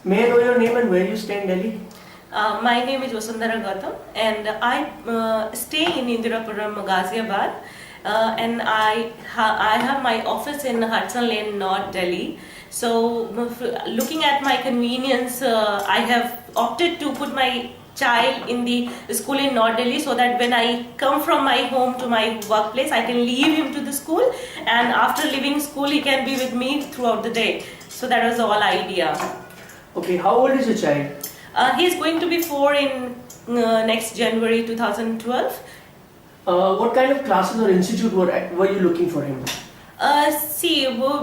May I know your name and where you stay in Delhi? My name is Vasundhara Gautam and I stay in Indirapuram, Ghaziabad, and I have my office in Hudson Lane, North Delhi. So looking at my convenience, I have opted to put my child in the school in North Delhi so that when I come from my home to my workplace, I can leave him to the school, and after leaving school he can be with me throughout the day. So that was the whole idea. Okay, how old is your child? He is going to be 4 in next January 2012. What kind of classes or institute were you looking for him?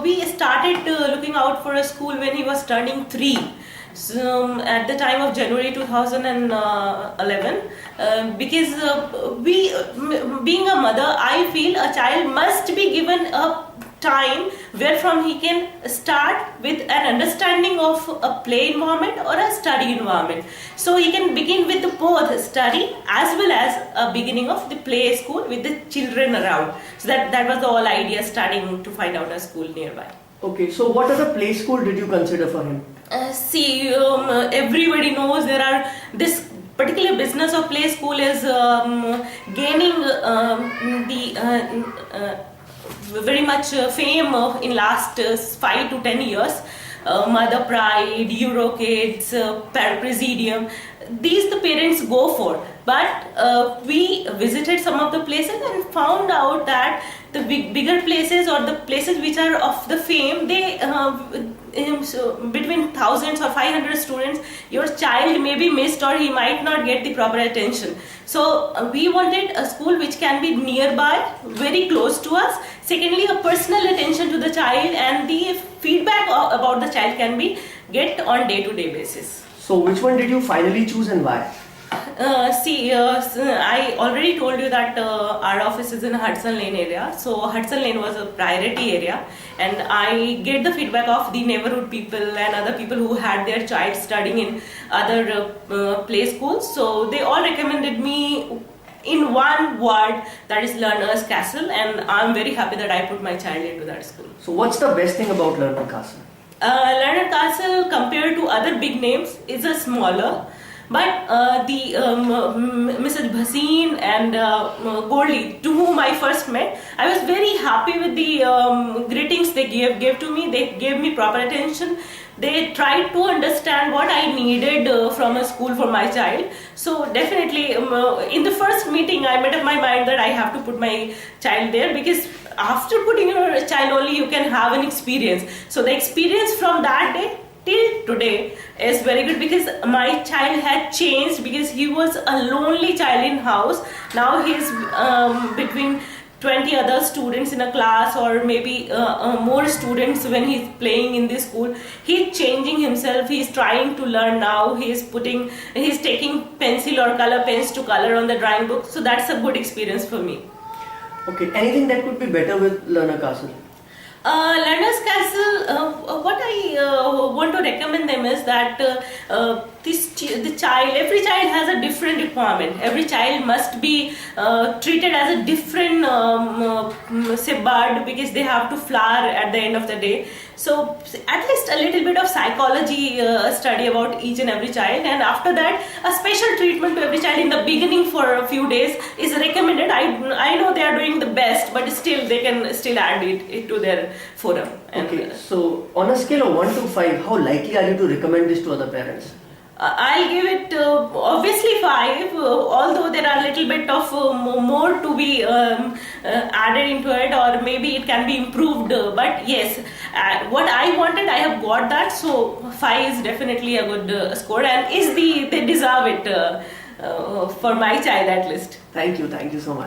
We started looking out for a school when he was turning 3. So, at the time of January 2011, because being a mother, I feel a child must be given a time where from he can start with an understanding of a play environment or a study environment. So he can begin with both study as well as a beginning of the play school with the children around. So that was the whole idea, starting to find out a school nearby. Okay, so what other play school did you consider for him? Everybody knows there are this particular business of play school is gaining very much fame in last 5 to 10 years. Mother Pride, Eurokids, Presidium, these the parents go for. But we visited some of the places and found out that the bigger places or the places which are of the fame, they so between thousands or 500 students, your child may be missed or he might not get the proper attention. So we wanted a school which can be nearby, very close to us. Secondly, a personal attention to the child, and the feedback about the child can be get on day-to-day basis. So which one did you finally choose and why? I already told you that our office is in Hudson Lane area. So Hudson Lane was a priority area, and I get the feedback of the neighborhood people and other people who had their child studying in other play schools. So they all recommended me in one word, that is Learner's Castle, and I'm very happy that I put my child into that school. So what's the best thing about Learner Castle? Learner Castle compared to other big names is a smaller, but Mrs. Bhasin and Goldie, to whom I first met, I was very happy with the greetings they gave to me. They gave me proper attention. They tried to understand what I needed from a school for my child. So definitely, in the first meeting, I made up my mind that I have to put my child there, because after putting your child only you can have an experience. So the experience from that day till today is very good, because my child had changed, because he was a lonely child in house. Now he is between 20 other students in a class, or maybe more students when he's playing in this school. He's changing himself. He's trying to learn now. He's taking pencil or color pens to color on the drawing book. So that's a good experience for me. Okay, anything that could be better with Learner Castle? Learner's Castle, what I want to recommend them is that every child has a different requirement. Every child must be treated as a different bird, because they have to flower at the end of the day. So at least a little bit of psychology study about each and every child, and after that a special treatment to every child in the beginning for a few days is recommended. I know they are doing the best, but still they can still add it to their forum. Okay, so on a scale of 1 to 5, how likely are you to recommend this to other parents? I'll give it obviously 5, although there are a little bit of more to be added into it, or maybe it can be improved. But yes, what I wanted, I have got that. So 5 is definitely a good score, and they deserve it for my child at least. Thank you so much.